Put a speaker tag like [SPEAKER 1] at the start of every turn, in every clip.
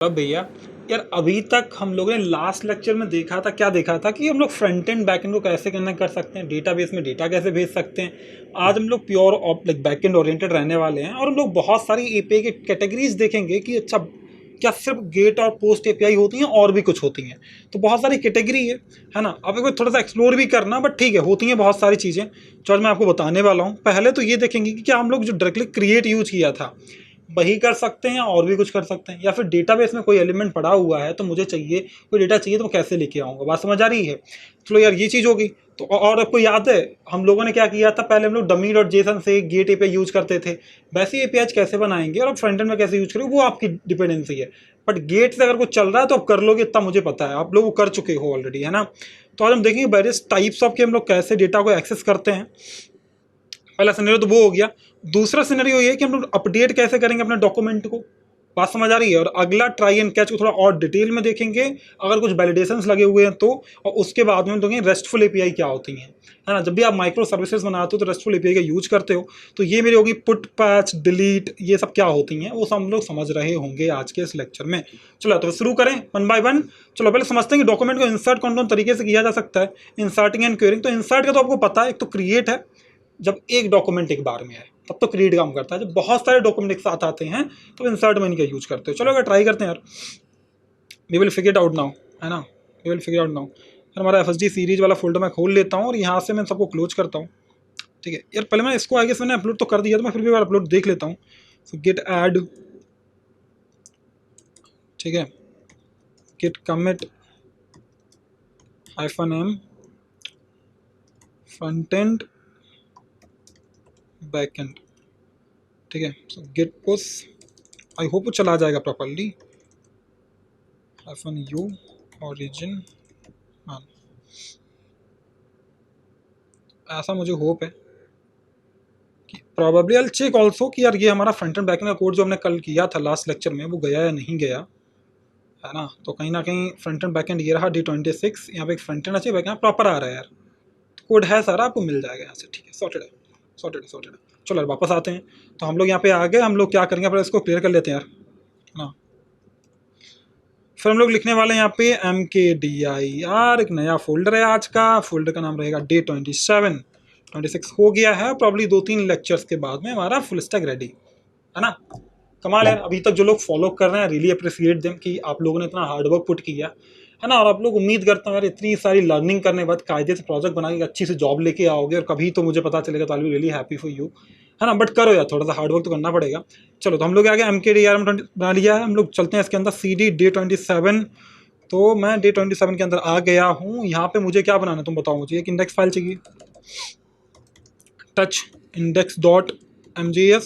[SPEAKER 1] अब भैया यार अभी तक हम लोगों ने लास्ट लेक्चर में देखा था, क्या देखा था कि हम लोग फ्रंट एंड बैक एंड को कैसे कनेक्ट कर सकते हैं, डेटाबेस में डेटा कैसे भेज सकते हैं। आज हम लोग pure like back and oriented रहने वाले हैं और हम लोग बहुत सारी एपीआई की कैटेगरीज देखेंगे कि अच्छा क्या सिर्फ गेट और पोस्ट एपीआई होती हैं और भी कुछ होती हैं। तो बहुत सारी कैटेगरी है ना। अब एक बार थोड़ा सा एक्सप्लोर भी करना, बट ठीक है होती हैं बहुत सारी चीज़ें जो आज मैं आपको बताने वाला हूँ। पहले तो ये देखेंगे कि क्या हम लोग जो डायरेक्टली क्रिएट यूज किया था वही कर सकते हैं या और भी कुछ कर सकते हैं, या फिर डेटाबेस में कोई एलिमेंट पड़ा हुआ है तो मुझे चाहिए कोई डेटा चाहिए तो मैं कैसे लेके आऊँगा। बात समझ आ रही है? चलो यार ये चीज़ होगी। तो और आपको याद है हम लोगों ने क्या किया था, पहले हम लोग डमी डॉट जेसन से गेट एपीआई यूज करते थे। वैसे ही एपीआई कैसे बनाएंगे और फ्रंट एंड में कैसे यूज करेंगे वो आपकी डिपेंडेंसी है। बट गेट से अगर कुछ चल रहा है तो आप कर लोगे, इतना मुझे पता है, आप लोग कर चुके हो ऑलरेडी, है ना। तो आज हम देखेंगे वेरियस टाइप्स ऑफ के हम लोग कैसे डेटा को एक्सेस करते हैं। पहला सिनेरियो तो वो हो गया। दूसरा सिनेरियो ये कि हम लोग अपडेट कैसे करेंगे अपने डॉक्यूमेंट को। बात समझ आ रही है? और अगला ट्राई एंड कैच को थोड़ा और डिटेल में देखेंगे, अगर कुछ वैलिडेशंस लगे हुए हैं तो। और उसके बाद में हम देखेंगे रेस्टफुल एपीआई क्या होती हैं, है ना। जब भी आप माइक्रो सर्विसेज बनाते हो तो रेस्टफुल एपीआई का यूज करते हो। तो ये मेरी होगी पुट, पैच, डिलीट, ये सब क्या होती हैं वो सब हम लोग समझ रहे होंगे आज के इस लेक्चर में। चलो तो शुरू करें वन बाय वन। चलो पहले समझते हैं कि डॉक्यूमेंट को इंसर्ट कौन कौन तरीके से किया जा सकता है। इंसर्टिंग एंड क्वेरिंग, तो इंसर्ट का तो आपको पता है, एक तो क्रिएट है, जब एक डॉक्यूमेंट एक बार में है तब तो क्रिएट काम करता है। जब बहुत सारे डॉक्यूमेंट एक साथ आते हैं तो इंसर्ट में इनका यूज करते हो। चलो अगर ट्राई करते हैं यार, we will figure out now, है ना। We will figure out now. फिर हमारा एफएसडी सीरीज वाला फोल्डर मैं खोल लेता हूँ और यहाँ से मैं सबको क्लोज करता हूँ। ठीक है यार, पहले मैं इसको आगे से मैंने अपलोड तो कर दिया, तो मैं फिर भी बार अपलोड देख लेता हूँ। सो गेट ऐड, ठीक है, git commit -m front end back end, ठीक है। So git push, I hope वो चला जाएगा प्रॉपरली। -u origin मान, ऐसा मुझे होप है कि प्रॉबेबली आई चेक ऑल्सो कि यार ये हमारा फ्रंट एंड बैक एंड का कोड जो हमने कल किया था लास्ट लेक्चर में वो गया या नहीं गया, है ना। तो कहीं ना कहीं फ्रंट एंड बैक एंड ये रहा D26, यहाँ पे एक फ्रंट एंड अच्छे बैक एंड प्रॉपर आ रहा है यार। तो कोड है सारा, आपको मिल जाएगा यहाँ से, ठीक है। सॉर्टेड है, सॉर्टेड है, सॉर्टेड है। चलो यार वापस आते हैं। तो हम लोग यहाँ पे आ गए, हम लोग क्या करेंगे पहले इसको क्लियर कर लेते हैं यार, है ना। फिर हम लोग लिखने वाले हैं यहाँ पे mkdir, एक नया फोल्डर है आज का, फोल्डर का नाम रहेगा Day27। 26 हो गया है, प्रॉब्ली 2-3 लेक्चर्स के बाद में हमारा फुल स्टैक रेडी, है ना। कमाल है। अभी तक जो लोग फॉलो कर रहे हैं, रियली अप्रिशिएट देम कि आप लोगों ने इतना हार्डवर्क पुट किया, है ना। और आप लोग उम्मीद करता हूँ यार इतनी सारी लर्निंग करने के बाद कायदे से प्रोजेक्ट बना के अच्छी से जॉब लेके आओगे और कभी तो मुझे पता चलेगा, तो I be really happy for you, है ना। बट करो यार, थोड़ा सा हार्डवर्क तो करना पड़ेगा। चलो तो हम लोग आगे mkdir में बना लिया है, हम लोग चलते हैं इसके अंदर CD Day27। तो मैं Day27 के अंदर आ गया हूँ। यहाँ पे मुझे क्या बनाना है तुम बताओ मुझे। एक इंडेक्स फाइल चाहिए, टच इंडेक्स डॉट mjs,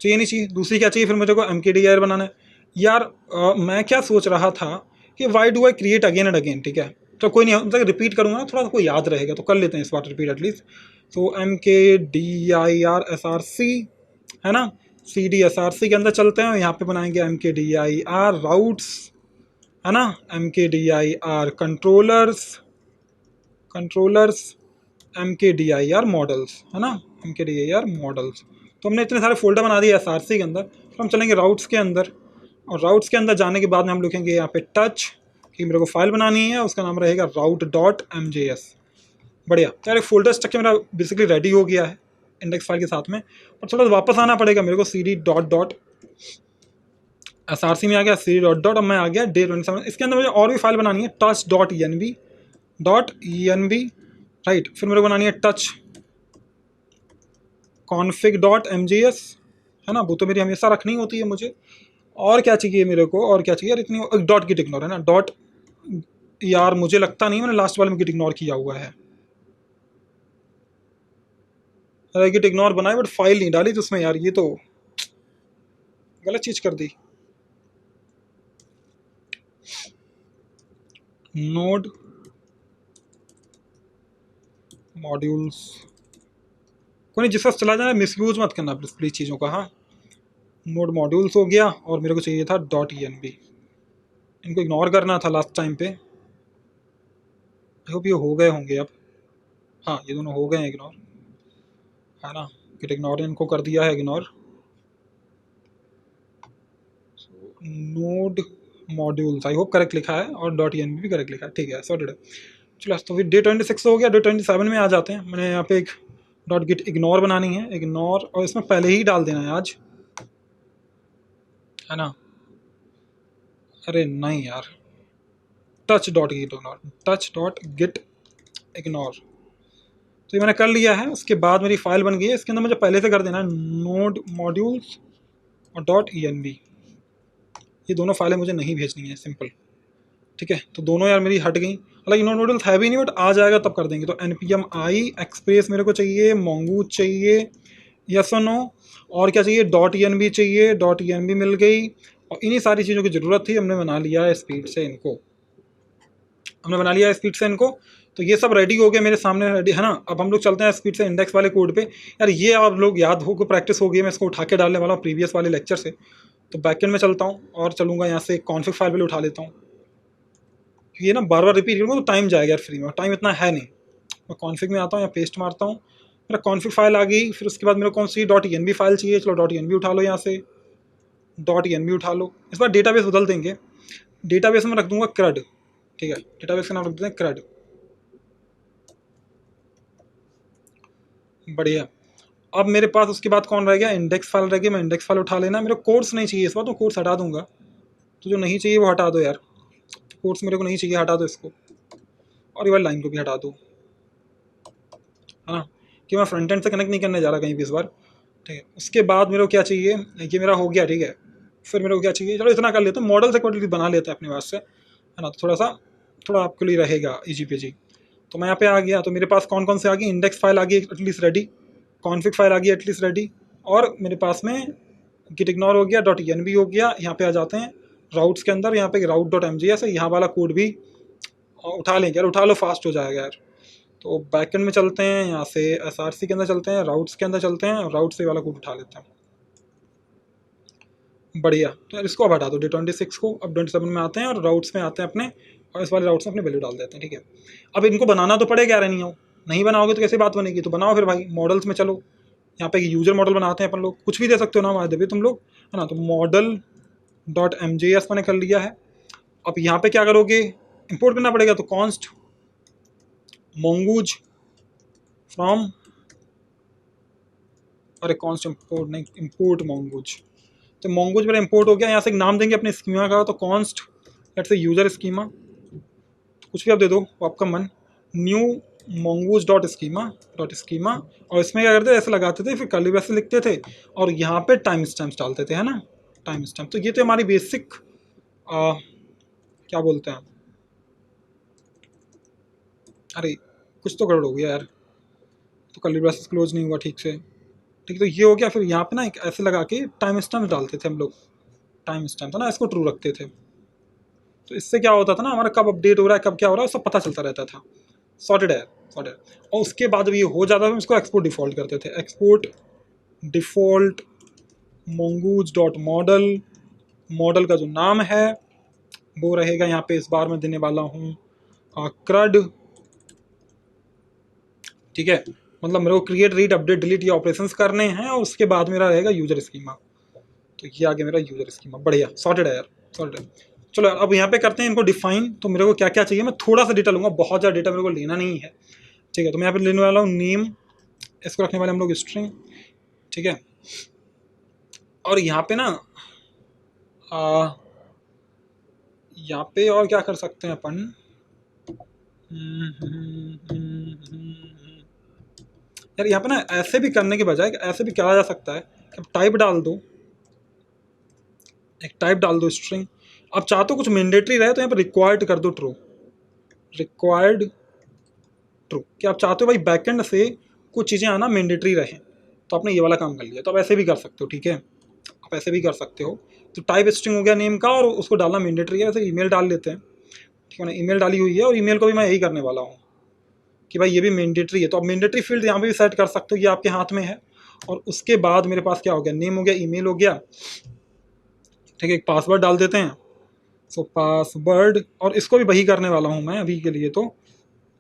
[SPEAKER 1] चाहिए नहीं चाहिए, दूसरी क्या चाहिए फिर मुझे को mkdir बनाना है यार। मैं क्या सोच रहा था कि why do I create again and again, ठीक है। तो कोई नहीं, मतलब रिपीट करूँगा ना, थोड़ा सा कोई याद रहेगा तो कर लेते हैं इस बार रिपीट एटलीस्ट। तो mkdir src, है ना। CD src के अंदर चलते हैं, यहाँ पे बनाएंगे mkdir राउट्स, है ना। mkdir controllers, controllers mkdir models, है ना। mkdir models. तो हमने इतने सारे फोल्डर बना दिए SRC के अंदर। फिर हम चलेंगे राउट्स के अंदर, और राउट्स के अंदर जाने के बाद में हम लिखेंगे यहाँ पे टच कि मेरे को फाइल बनानी है, उसका नाम रहेगा route.mjs। बढ़िया यार, एक फोल्डर स्ट्रक्चर मेरा बेसिकली रेडी हो गया है इंडेक्स फाइल के साथ में। और थोड़ा वापस आना पड़ेगा मेरे को, CD डॉट डॉट SRC में आ गया, CD डॉट डॉट, अब मैं आ गया Day27। इसके अंदर मुझे और भी फाइल बनानी है, टच डॉट env, राइट। फिर मेरे को बनानी है टच config.mjs, है ना। वो तो मेरी हमेशा रखनी होती है मुझे। और क्या चाहिए मेरे को, और क्या चाहिए यार, इतनी डॉट गिट इग्नोर, है ना। डॉट यार मुझे लगता नहीं मैंने लास्ट वाले में गिट इग्नोर किया हुआ है। अरे गिट इग्नोर बनाए बट फाइल नहीं डाली तो उसमें यार, ये तो गलत चीज़ कर दी। नोड मॉड्यूल्स, कोई नहीं, जिस वक्त चला जाए मिसयूज मत करना प्लीज चीज़ों का, हाँ। नोड मॉड्यूल्स हो गया, और मेरे को चाहिए था .env, इनको इग्नोर करना था लास्ट टाइम पे। आई होप ये हो गए होंगे अब, हाँ ये दोनों हो गए हैं इग्नोर, है ना। गिट इग्नोर इनको कर दिया है ignore. Node modules, I hope correct लिखा है, और डॉट एन भी करेक्ट लिखा है, ठीक है सॉर्टेड है। चलो तो फिर डे 26 हो गया, डे 27 में आ जाते हैं। मैंने यहाँ पे एक डॉट गिट इग्नोर बनानी है, इग्नोर, और इसमें पहले ही डाल देना है आज, है ना। अरे नहीं यार, touch dot git ignore, touch dot git ignore, तो ये मैंने कर लिया है। उसके बाद मेरी फाइल बन गई है, इसके अंदर मुझे पहले से कर देना है नोड मॉड्यूल्स और डॉट env, ये दोनों फाइलें मुझे नहीं भेजनी है, सिंपल, ठीक है। तो दोनों यार मेरी हट गई, हालांकि नोड मॉड्यूल्स है भी नहीं, बट आ जाएगा तब कर देंगे। तो npm i एक्सप्रेस मेरे को चाहिए, mongoose चाहिए, यस और नो, और क्या चाहिए, डॉट env चाहिए, डॉट env मिल गई। और इन्हीं सारी चीज़ों की ज़रूरत थी, हमने बना लिया है स्पीड से इनको, हमने बना लिया है स्पीड से इनको। तो ये सब रेडी हो गया मेरे सामने, रेडी है ना। अब हम लोग चलते हैं स्पीड से इंडेक्स वाले कोड पे। यार ये आप लोग याद हो, प्रैक्टिस हो गई, मैं इसको उठा के डालने वाला हूँ प्रीवियस वाले लेक्चर से। तो बैकएंड में चलता हूँ और चलूँगा यहाँ से कॉन्फिग फाइल पहले उठा लेता हूँ, ये ना बार बार रिपीट करूँगा तो टाइम जाएगा यार, फ्री में टाइम इतना है नहीं। मैं कॉन्फिग में आता हूँ या पेस्ट मारता हूँ, मेरा कॉन्फिग फाइल आ गई। फिर उसके बाद मेरे को कौन सी डॉट env फाइल चाहिए, चलो डॉट env उठा लो, यहाँ से डॉट env उठा लो। इस बार डेटाबेस बदल देंगे, डेटाबेस में रख दूंगा क्रड, ठीक है, डेटाबेस का नाम रख देते हैं क्रड, बढ़िया। अब मेरे पास उसके बाद कौन रह गया, इंडेक्स फाइल रह गया, मैं इंडेक्स फाइल उठा लेना। मेरे कोर्स नहीं चाहिए इस बार, तो कोर्स हटा दूंगा, तो जो नहीं चाहिए वो हटा दो यार, कोर्स मेरे को नहीं चाहिए, हटा दो इसको, और ये वाली लाइन को भी हटा दो, है ना, कि मैं फ्रंट एंड से कनेक्ट नहीं करने जा रहा कहीं भी इस बार, ठीक है। उसके बाद मेरे को क्या चाहिए, ये मेरा हो गया, ठीक है। फिर मेरे को क्या चाहिए, चलो इतना कर लेते हैं, मॉडल से क्वालिटी बना लेते हैं अपने पास से, है ना, तो थोड़ा आपके लिए रहेगा ईजी पेजी। तो मैं यहाँ पे आ गया, तो मेरे पास कौन कौन से आ गई, इंडेक्स फाइल आ गई एटलीस्ट रेडी, कॉन्फिग फाइल आ गई एटलीस्ट रेडी, और मेरे पास में गिट इग्नोर हो गया, डॉट env हो गया। यहाँ पे आ जाते हैं राउट्स के अंदर, यहाँ पे राउट डॉट mjs है, यहाँ वाला कोड भी उठा लेंगे यार, उठा लो, फास्ट हो जाएगा यार। तो बैकएंड में चलते हैं, यहाँ से src के अंदर चलते हैं, राउट्स के अंदर चलते हैं, और राउट से वाला कोड उठा लेते हैं, बढ़िया। तो यार इसको अब हटा दो, डे 26 को, अब 27 में आते हैं और राउट्स में आते हैं अपने, और इस वाले राउट्स में अपने वैल्यू डाल देते हैं, ठीक है। अब इनको बनाना तो पड़ेगा यार, नहीं बनाओगे तो कैसे बात बनेगी, तो बनाओ फिर भाई। मॉडल्स में चलो, यहाँ पे यूजर मॉडल बनाते हैं अपन लोग, कुछ भी दे सकते हो नाम आज भी तुम लोग, है ना। तो मॉडल डॉट mjs मैंने कर लिया है। अब यहाँ पे क्या करोगे, इंपोर्ट करना पड़ेगा, तो कॉन्स्ट mongoose फ्रॉम, अरे कॉन्स्ट इंपोर्ट नहीं, इंपोर्ट mongoose, तो mongoose मेरा इंपोर्ट हो गया। यहाँ से एक नाम देंगे अपने स्कीमा का, तो const let's say user schema, कुछ भी आप दे दो आपका मन, न्यू mongoose डॉट स्कीमा, और इसमें क्या करते थे, ऐसे लगाते थे, फिर कर्ली ब्रैकेट से लिखते थे, और यहाँ पे टाइम स्टैम्प्स डालते थे, है ना, टाइम स्टैम्प। तो ये तो हमारी बेसिक क्या बोलते हैं, अरे कुछ तो गड़बड़ हो गया यार, तो कर्ली ब्रैकेट क्लोज नहीं हुआ ठीक से, ठीक है। तो ये हो गया। फिर यहाँ पे ना एक ऐसे लगा के टाइम स्टैम्प डालते थे हम लोग, टाइम स्टैम्प था ना, इसको ट्रू रखते थे। तो इससे क्या होता था ना, हमारा कब अपडेट हो रहा है, कब क्या हो रहा है, सब पता चलता रहता था। सॉर्टेड है, सॉर्टेड। और उसके बाद जब ये हो जाता था, हम इसको एक्सपोर्ट डिफ़ॉल्ट करते थे, export default mongoose dot model, model का जो नाम है वो रहेगा यहाँ पे, इस बार मैं देने वाला हूँ क्रड, ठीक है। मतलब मेरे को क्रिएट, रीड, अपडेट, डिलीट ये ऑपरेशंस करने हैं, और उसके बाद मेरा रहेगा यूजर स्कीमा। तो ये आगे मेरा यूजर स्कीमा, बढ़िया, सॉर्टेड है यार, सॉर्टेड है। चलो अब यहाँ पे करते हैं इनको डिफाइन। तो मेरे को क्या क्या चाहिए, मैं थोड़ा सा डेटा लूँगा, बहुत ज़्यादा डेटा मेरे को लेना नहीं है, ठीक है। तो मैं यहाँ पे लेने वाला हूँ नेम, इसको रखने वाले हम लोग स्ट्रिंग, ठीक है। और यहाँ पे ना यहाँ पे और क्या कर सकते हैं अपन, यार यहाँ पे ना ऐसे भी करने के बजाय ऐसे भी करा जा सकता है कि अब टाइप डाल दो, एक टाइप डाल दो स्ट्रिंग। अब चाहते हो कुछ मैंडेटरी रहे, तो यहाँ पे रिक्वायर्ड कर दो ट्रू, रिक्वायर्ड ट्रू, कि आप चाहते हो भाई बैकएंड से कुछ चीज़ें आना मैंडेटरी रहे, तो आपने ये वाला काम कर लिया। तो आप ऐसे भी कर सकते हो, ठीक है, आप ऐसे भी कर सकते हो। तो टाइप स्ट्रिंग हो गया नेम का, और उसको डालना मैंडेटरी है। वैसे ईमेल डाल लेते हैं, ठीक है, मैंने ईमेल डाली हुई है, और ईमेल को भी मैं यही करने वाला हूँ कि भाई ये भी मैंडेटरी है। तो आप मैंडेटरी फील्ड यहाँ पे भी सेट कर सकते हो, ये आपके हाथ में है। और उसके बाद मेरे पास क्या हो गया, नेम हो गया, ईमेल हो गया, ठीक है। एक पासवर्ड डाल देते हैं, सो पासवर्ड, और इसको भी वही करने वाला हूँ मैं अभी के लिए, तो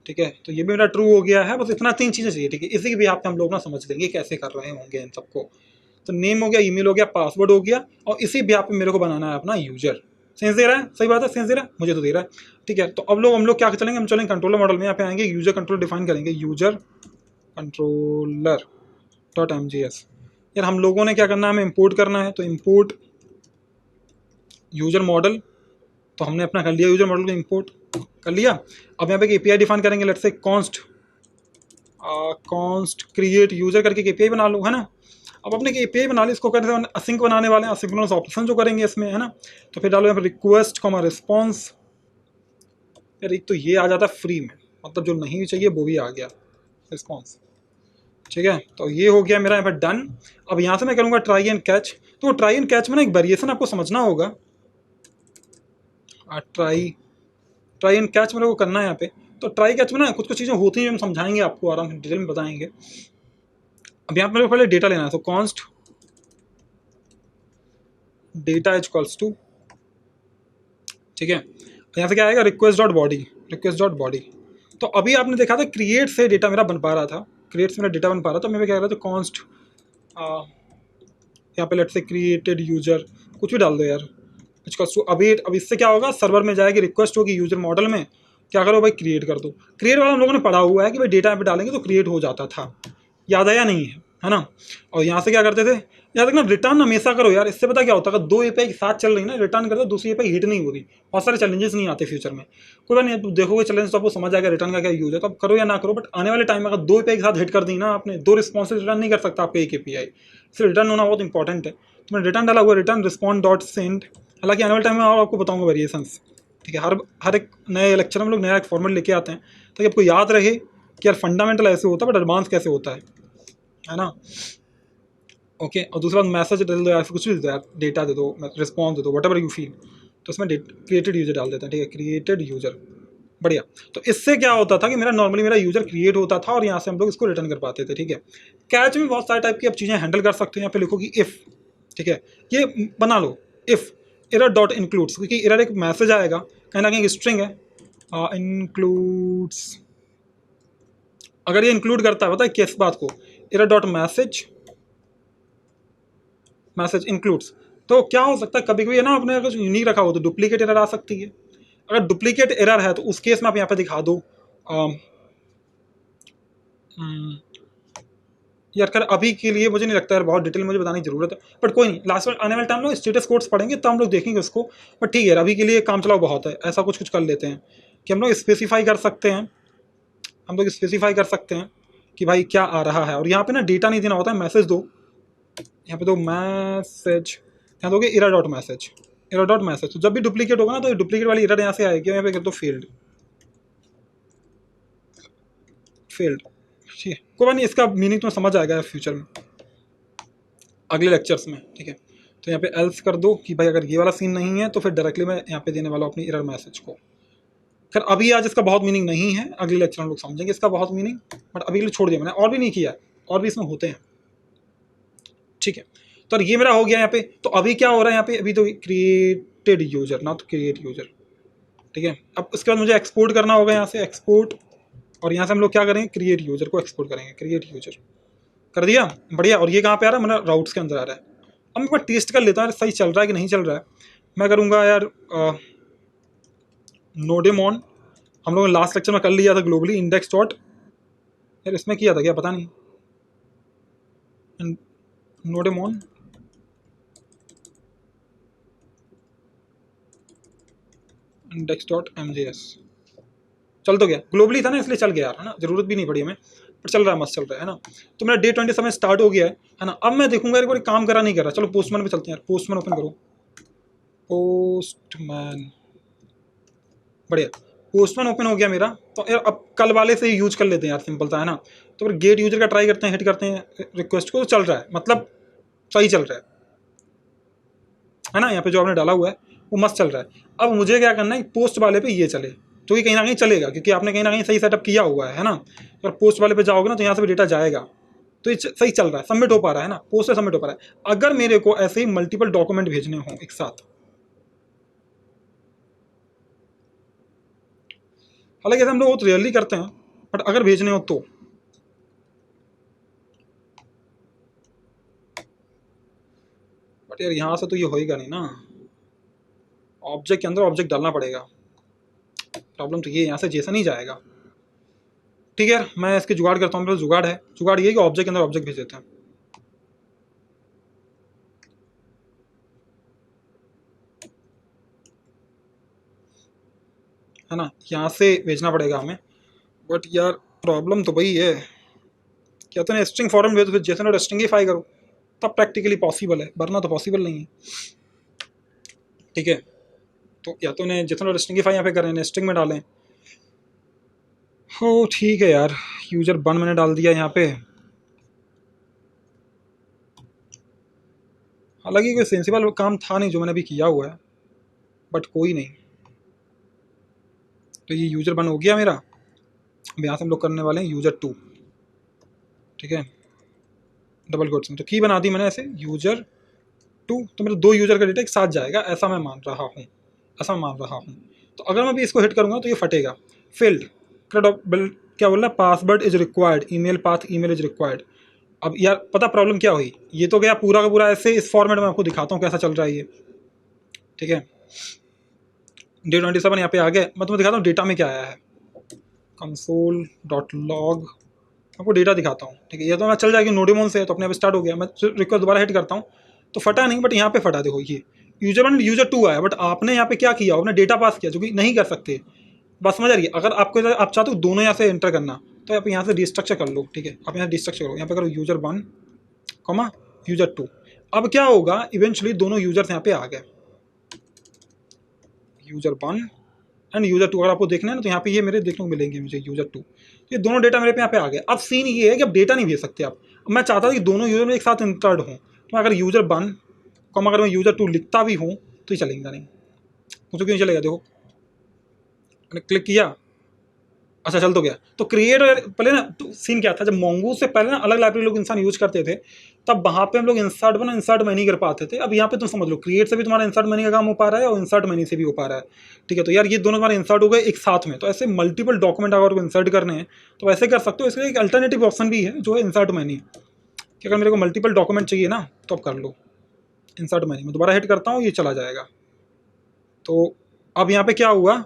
[SPEAKER 1] ठीक है। तो ये भी मेरा ट्रू हो गया है। बस इतना 3 चीज़ें चाहिए, ठीक है। इसी के भी आप हम लोग ना समझ लेंगे कैसे कर रहे होंगे इन सबको। तो नेम हो गया, ईमेल हो गया, पासवर्ड हो गया, और इसी भी पे मेरे को बनाना है अपना यूजर। सेंस दे रहा है, सही बात है, सेंस दे रहा है, मुझे तो दे रहा है, ठीक है। तो अब हम लोग क्या चलेंगे, हम चलेंगे कंट्रोलर मॉडल में, यहाँ पे आएंगे यूजर कंट्रोल डिफाइन करेंगे, यूजर कंट्रोलर डॉट mjs। यार हम लोगों ने क्या करना है, हमें इंपोर्ट करना है, तो इंपोर्ट यूजर मॉडल, तो हमने अपना कर लिया यूजर मॉडल को इंपोर्ट कर लिया। अब यहाँ पे एक एपीआई डिफाइन करेंगे, let's say const create user करके एपीआई बना लो, है ना। अब अपने एपीआई बना ली, इसको करते हैं असिंक बनाने वाले हैं, असिंक्रोनस ऑपरेशन जो करेंगे इसमें, है ना। तो फिर डालो यहाँ पे रिक्वेस्ट कॉमा रिस्पॉन्स। यार एक तो ये आ जाता है फ्री में, मतलब जो नहीं चाहिए वो भी आ गया रिस्पॉन्स, ठीक है। तो ये हो गया मेरा यहाँ पर डन। अब यहाँ से मैं करूँगा ट्राई एंड कैच। तो ट्राई एंड कैच में ना एक वेरिएशन आपको समझना होगा, ट्राई एंड कैच मेरे को करना है यहाँ पे। तो ट्राई कैच में ना कुछ कुछ चीज़ें होती हैं, हम समझाएंगे आपको, आराम से डिटेल में बताएंगे। अब यहाँ पर मेरे को पहले डेटा लेना है, तो const data is equals to, ठीक है। यहाँ से क्या आएगा, रिक्वेस्ट डॉट बॉडी। तो अभी आपने देखा था क्रिएट से डेटा मेरा बन पा रहा था, क्रिएट से मेरा डेटा बन पा रहा था, मैं क्या कर रहा था, कॉन्स्ट यहाँ पे लेट से क्रिएटेड यूजर, कुछ भी डाल दो यार, अब इससे क्या होगा, सर्वर में जाएगी, रिक्वेस्ट होगी यूजर मॉडल में, क्या करो भाई, क्रिएट कर दो। क्रिएट वाला हम लोगों ने पढ़ा हुआ है कि भाई डेटा यहाँ पे डालेंगे तो क्रिएट हो जाता था, याद है या नहीं है ना। और यहाँ से क्या करते थे, याद रखना रिटर्न हमेशा करो यार, इससे पता क्या होता है, अगर दो एपीआई साथ चल रही ना, रिटर्न करते दूसरी एपीआई हिट नहीं होती, बहुत सारे चैलेंजेस नहीं आते फ्यूचर में। कोई बात नहीं, देखोगे चैलेंज तो आपको समझ आएगा रिटर्न का क्या यूज है, तो आप करो या ना करो, बट आने वाले टाइम में अगर दो एपीआई के साथ हिट कर दी ना आपने, दो रिस्पॉन्सेज रिटर्न नहीं कर सकता आपका एक एपीआई, इसलिए रिटर्न होना बहुत इंपॉर्टेंट है। तो मैंने रिटर्न डाला हुआ, रिटर्न रिस्पॉन्ड डॉट सेंड। हालांकि आने वाले टाइम में और आपको बताऊंगा वेरिएशंस, ठीक है। हर एक नए लेक्चर में हम लोग नया एक फॉर्मेट लेके आते हैं, ताकि आपको याद रहे कि यार फंडामेंटल ऐसे होता है बट एडवांस कैसे होता है ना। ओके, और दूसरा मैसेज डाल दो यार, कुछ भी दे दो यार, डेटा दे दो, रिस्पॉन्स दे दो, वट एवर यू फील। तो उसमें क्रिएटेड यूजर डाल देते हैं, ठीक है, क्रिएटेड यूजर, बढ़िया। तो इससे क्या होता था कि नॉर्मली मेरा यूजर क्रिएट होता था और यहाँ से हम लोग इसको रिटर्न कर पाते थे, ठीक है। कैच में बहुत सारे टाइप की आप चीज़ें हैंडल कर सकते हो। यहाँ पे लिखो कि इफ़, ठीक है, ये बना लो इफ़ एरर डॉट इंक्लूड्स, क्योंकि एरर एक मैसेज आएगा, कहीं ना कहीं स्ट्रिंग है, इंक्लूड्स, अगर ये इंक्लूड करता है, पता है किस बात को, एरर डॉट मैसेज इंक्लूड्स। तो क्या हो सकता है, कभी कभी है ना, आपने अगर यूनिक रखा हो तो डुप्लीकेट एरर आ सकती है। अगर डुप्लीकेट एरर है तो उस केस में आप यहाँ पे दिखा दो यार कर अभी के लिए मुझे नहीं लगता यार बहुत डिटेल मुझे बताने की जरूरत है, बट कोई नहीं, लास्ट में आने वाले टाइम में स्टेटस कोड्स पढ़ेंगे तो हम लोग देखेंगे उसको। बट ठीक है यार, अभी के लिए काम चलाओ बहुत है, ऐसा कुछ कर लेते हैं कि हम लोग स्पेसिफाई कर सकते हैं, कि भाई क्या आ रहा है। और यहाँ पे ना डेटा नहीं देना होता है, मैसेज दो, यहाँ पे दो मैसेज, यहाँ दोगे एरर डॉट मैसेज। तो जब भी डुप्लीकेट होगा ना, तो डुप्लीकेट वाली एरर यहाँ से आएगी, यहाँ पे कर दो फेल्ड, ठीक है। कोई बात नहीं, इसका मीनिंग तुम्हें समझ आएगा फ्यूचर में, अगले लेक्चर्स में, ठीक है। तो यहाँ पे एल्स कर दो कि भाई अगर ये वाला सीन नहीं है तो फिर डायरेक्टली मैं यहाँ पे देने वाला हूँ अपनी एरर मैसेज को। खैर अभी आज इसका बहुत मीनिंग नहीं है, अगले लेक्चर हम लोग समझेंगे इसका बहुत मीनिंग, बट अभी के लिए छोड़ दिया मैंने, और भी नहीं किया, और भी इसमें होते हैं, ठीक है। तो ये मेरा हो गया यहाँ पे। तो अभी क्या हो रहा है यहाँ पे, अभी तो created user, not create user, ठीक है। अब उसके बाद मुझे एक्सपोर्ट करना होगा, यहाँ से एक्सपोर्ट, और यहाँ से हम लोग क्या करेंगे, क्रिएट यूजर को एक्सपोर्ट करेंगे, क्रिएट यूजर कर दिया, बढ़िया। और ये कहाँ पे आ रहा है, मेरा राउट्स के अंदर आ रहा है। अब मैं एक बार टेस्ट कर लेता हूँ सही चल रहा है कि नहीं चल रहा है। मैं करूँगा यार नोडेमॉन, हम लोगों ने लास्ट लेक्चर में कर लिया था ग्लोबली, इंडेक्स डॉट, यार इसमें किया था क्या पता नहीं, नोडेमॉन इंडेक्स डॉट mjs, चल तो गया, ग्लोबली था ना इसलिए चल गया यार, है ना, जरूरत भी नहीं पड़ी हमें, पर चल रहा है, मस्त चल रहा है ना। तो मेरा डे 20 समय स्टार्ट हो गया है ना। अब मैं देखूंगा एक बार काम करा नहीं कर रहा, चलो पोस्टमैन पे चलते हैं यार, पोस्टमैन ओपन करो, पोस्टमैन, बढ़िया, पोस्टमैन ओपन हो गया मेरा। तो यार अब कल वाले से ही यूज कर लेते हैं यार, सिंपल था, है ना। तो फिर गेट यूजर का ट्राई करते हैं, हिट करते हैं रिक्वेस्ट को, तो चल रहा है, मतलब सही चल रहा है ना। यहाँ पे जो आपने डाला हुआ है वो मस्त चल रहा है। अब मुझे क्या करना है, पोस्ट वाले पे ये चले, तो ये कहीं ना कहीं चलेगा, क्योंकि आपने कहीं ना कहीं सही सेटअप किया हुआ है ना। तो पोस्ट वाले पे जाओगे ना, तो यहाँ से भी डेटा जाएगा, तो ये सही चल रहा है, सबमिट हो पा रहा है ना, पोस्ट से सबमिट हो पा रहा है। अगर मेरे को ऐसे ही मल्टीपल डॉक्यूमेंट भेजने हों एक साथ, हालांकि ऐसे हम लोग बहुत रेयरली करते हैं, बट अगर भेजने हो तो बट यार यहाँ से तो ये होएगा नहीं ना, ऑब्जेक्ट के अंदर ऑब्जेक्ट डालना पड़ेगा। प्रॉब्लम तो ये यहाँ से जैसा नहीं जाएगा। ठीक है यार, मैं इसके जुगाड़ करता हूँ। मेरा जुगाड़ है, जुगाड़ ये कि ऑब्जेक्ट के अंदर ऑब्जेक्ट भेज देते हैं, है ना। यहाँ से भेजना पड़ेगा हमें। बट यार प्रॉब्लम तो वही है, क्या तो स्ट्रिंग फॉर्म भेज, फिर जैसे ना स्ट्रिंगिफाई करो, तब प्रैक्टिकली पॉसिबल है, वरना तो पॉसिबल नहीं है। ठीक है, तो या तो ने जितना स्ट्रिंगिफाई यहाँ पे करें, स्ट्रिंग में डालें। हो ठीक है यार, यूजर 1 मैंने डाल दिया यहाँ पे। हालांकि कोई सेंसिबल काम था नहीं जो मैंने अभी किया हुआ है, बट कोई नहीं। तो ये यूजर 1 हो गया मेरा। अब यहाँ से हम लोग करने वाले हैं यूजर 2। ठीक है, डबल कोट्स में तो की बना दी मैंने ऐसे यूजर 2। तो मेरे 2 यूजर का डेटा एक साथ जाएगा, ऐसा मैं मान रहा हूँ, ऐसा मैं मान रहा हूँ। तो अगर मैं भी इसको हिट करूँगा तो ये फटेगा। फील्ड क्या बोल रहा है, password is required, email path email is required. अब यार पता प्रॉब्लम क्या हुई, ये तो गया पूरा का पूरा ऐसे इस फॉर्मेट में आपको दिखाता हूँ कैसा चल रहा है ये। ठीक है, Day27 यहाँ पे आ गए। मैं तुम्हें दिखाता हूँ डेटा में क्या आया है। console.log आपको डेटा दिखाता हूँ। ठीक है, ये तो मैं चल जाएगी नोडेमोन से, तो अपने आप स्टार्ट हो गया। मैं रिक्वेस्ट दोबारा हिट करता हूँ तो फटा नहीं, बट यहाँ पे फटा। देखो ये यूजर 1 यूजर 2 आया, बट आपने यहाँ पे क्या किया, आपने डेटा पास किया, जो कि नहीं कर सकते। बस समझ आ रही है। अगर आपको आप चाहते हो दोनों यहाँ से एंटर करना, तो आप यहाँ से डिस्ट्रक्चर कर लो। ठीक है, आप यहाँ डिस्ट्रक्चर करो, यहाँ पे करो यूजर 1 कॉमा यूजर 2। अब क्या होगा, इवेंचुअली दोनों यूजर्स यहाँ पे आ गए, यूजर 1 एंड यूजर 2। अगर आपको देखना है ना, तो यहाँ पे ये मेरे देखने को मिलेंगे मुझे यूजर 2। ये दोनों डेटा मेरे पे यहाँ पे आ गए। अब सीन ये है कि अब डेटा नहीं भेज सकते आप। अब मैं चाहता था कि दोनों यूजर में एक साथ इंसर्ट हों, तो अगर यूजर 1 कॉमा अगर मैं यूजर 2 लिखता भी हूँ तो ये चलेगा नहीं। मुझे क्यों नहीं चलेगा, देखो मैंने क्लिक किया, अच्छा चल तो गया। तो क्रिएट पहले ना, तो सीन क्या था, जब मोंगो से पहले ना अलग लाइब्रेरी लोग इंसान यूज करते थे, तब वहाँ पे हम लोग इंसर्ट बना इंसर्ट मैनी कर पाते थे। अब यहाँ पे तुम समझ लो, क्रिएट से भी तुम्हारा इंसर्ट मैनी का काम हो पा रहा है और इंसर्ट मैनी से भी हो पा रहा है। ठीक है, तो यार ये दोनों तुम्हारे इंसर्ट हो गए एक साथ में। तो ऐसे मल्टीपल डॉक्यूमेंट अगर इंसर्ट करने हैं तो ऐसे कर सकते हो। इसके एक अल्टरनेटिव ऑप्शन भी है जो है इंसर्ट मैनी, कि अगर मेरे को मल्टीपल डॉक्यूमेंट चाहिए ना, तो अब कर लो इंसर्ट मैनी में। दोबारा हिट करता हूँ, ये चला जाएगा। तो अब यहाँ पे क्या हुआ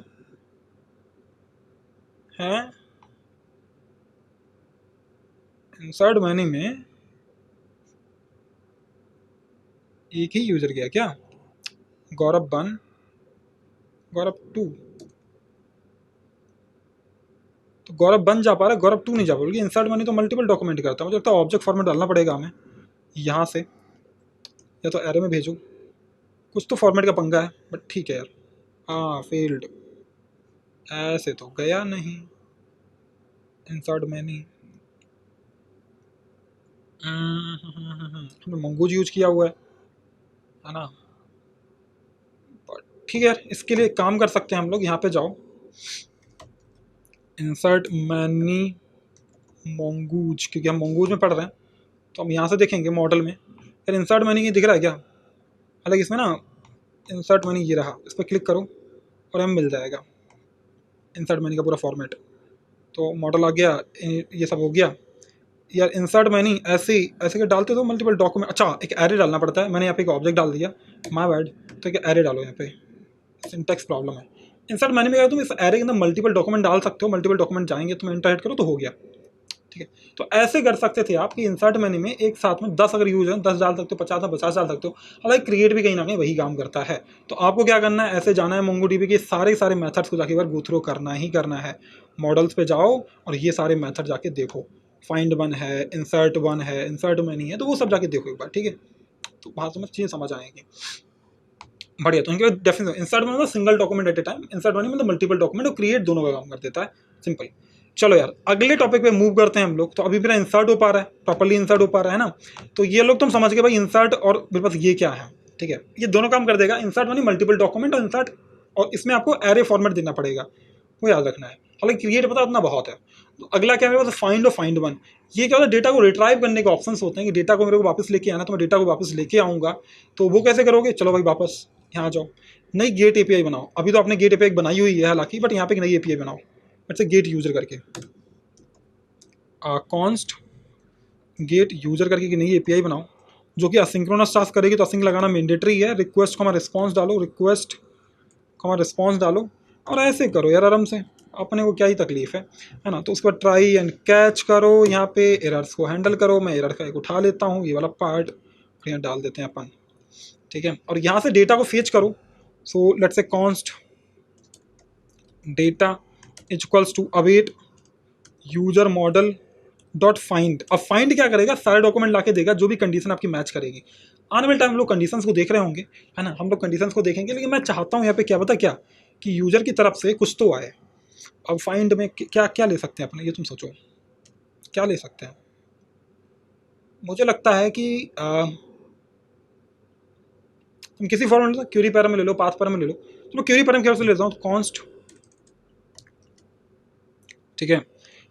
[SPEAKER 1] है, इंसर्ट मैनी में एक ही यूजर गया क्या, गौरव 1 गौरव 2। तो गौरव 1 जा पा रहा है, गौरव 2 नहीं जा पा रहा। इंसर्ट मैनी तो मल्टीपल डॉक्यूमेंट करता है। मुझे लगता है ऑब्जेक्ट फॉर्मेट डालना पड़ेगा हमें यहाँ से, या तो एरे में भेजो, कुछ तो फॉर्मेट का पंगा है, बट ठीक है यार। हाँ फेल्ड, ऐसे तो गया नहीं इंसर्ट मैनी। हमने मंगूज यूज किया हुआ है ना। ठीक है यार, इसके लिए काम कर सकते हैं हम लोग। यहाँ पे जाओ, इंसर्ट मैनी मंगूज, क्योंकि हम मंगूज में पढ़ रहे हैं तो हम यहाँ से देखेंगे मॉडल में। यार इंसर्ट मैनी ये दिख रहा है क्या, हालांकि इसमें ना इंसर्ट मैनी ये रहा, इस पर क्लिक करो और हमें मिल जाएगा इंसर्ट मैनी का पूरा फॉर्मेट। तो मॉडल आ गया, ये सब हो गया। यार इंसर्ट मैनी ऐसे ऐसे के डालते तो मल्टीपल डॉक्यूमेंट, अच्छा एक एरे डालना पड़ता है। मैंने यहाँ पे एक ऑब्जेक्ट डाल दिया, माय बैड। तो एक एरे डालो, यहाँ पे सिंटैक्स प्रॉब्लम है। इंसर्ट मैनी में तुम इस एरे के अंदर मल्टीपल डॉक्यूमेंट डाल सकते हो, मल्टीपल डॉक्यूमेंट जाएंगे, तुम एंटर हिट करो तो हो गया। ठीक है, तो ऐसे कर सकते थे आप कि इंसर्ट मैनी में एक साथ में 10 अगर यूज है 10 डाल सकते हो, 50 है 50 डाल सकते हो। हालांकि क्रिएट भी कहीं ना कहीं वही काम करता है। तो आपको क्या करना है, ऐसे जाना है मोंगोडीबी के सारे मेथड्स को जाके एक बार गो थ्रू करना ही करना है। मॉडल्स पे जाओ और ये सारे मेथड जाके देखो, फाइंड 1 है, इंसर्ट 1 है, इंसर्ट मैनी है, तो वो सब जाके देखो एक बार। ठीक है, तो वहाँ से चीज़ें समझ आएंगी बढ़िया। तो इनके डेफिनेशन, इंसर्ट में मतलब single document at a time, insert many मतलब मल्टीपल डॉक्यूमेंट, और क्रिएट दोनों का काम कर देता है, सिंपल। चलो यार अगले टॉपिक पे मूव करते हैं हम लोग। तो अभी मेरा इंसर्ट हो पा रहा है, प्रॉपर्ली इंसर्ट हो पा रहा है ना। तो ये लोग तुम समझ गए भाई इंसर्ट और मेरे पास ये क्या है। ठीक है, ये दोनों काम कर देगा, इंसर्ट मानी मल्टीपल डॉक्यूमेंट और इंसर्ट, और इसमें आपको एरे फॉर्मेट देना पड़ेगा, वो याद रखना है। हालांकि क्रिएट पता उतना बहुत है। तो अगला क्या मेरे पास, फाइंड और फाइंड 1। ये क्या होता है, डेटा को रिट्राइव करने के ऑप्शंस होते हैं कि डेटा को मेरे को वापस लेके आना, तो मैं डेटा को वापस लेके आऊँगा। तो वो कैसे करोगे, चलो भाई वापस यहाँ जाओ, नई गेट एपीआई बनाओ। अभी तो आपने गेट एपीआई बनाई हुई है हालांकि, बट यहाँ पे एक नई एपीआई बनाओ, अच्छा गेट यूजर करके, कॉन्स्ट गेट यूजर करके नई एपीआई बनाओ। जो कि असिंक्रोनस टास्क करेगी तो असिंक लगाना मैंडेटरी है। रिक्वेस्ट कॉमा रिस्पॉन्स डालो, रिक्वेस्ट कॉमा रिस्पॉन्स डालो और ऐसे करो यार आराम से, अपने को क्या ही तकलीफ है ना। तो उसके बाद ट्राई एंड कैच करो, यहाँ पे एरर्स को हैंडल करो। मैं एरर का एक उठा लेता हूँ, ये वाला पार्ट यहाँ डाल देते हैं अपन, ठीक है। और यहाँ से डेटा को फेच करो। So let's say const data equals to await user model dot find. अब फाइंड क्या करेगा, सारे डॉक्यूमेंट लाके देगा जो भी कंडीशन आपकी मैच करेगी। आने वाले टाइम हम लोग कंडीशंस को देख रहे होंगे, है ना, हम लोग कंडीशंस को देखेंगे, लेकिन मैं चाहता हूँ यहाँ पे क्या पता क्या, कि यूजर की तरफ से कुछ तो आए। अब फाइंड में क्या क्या ले सकते हैं अपने, ये तुम सोचो क्या ले सकते हैं। मुझे लगता है कि तुम किसी फॉर्म में ले लो, क्यूरी पैरा में ले लो, पाथ पैरा में ले लो। तो मैं क्यूरी पैरा में से लेता हूँ, तो कॉन्स्ट, ठीक है।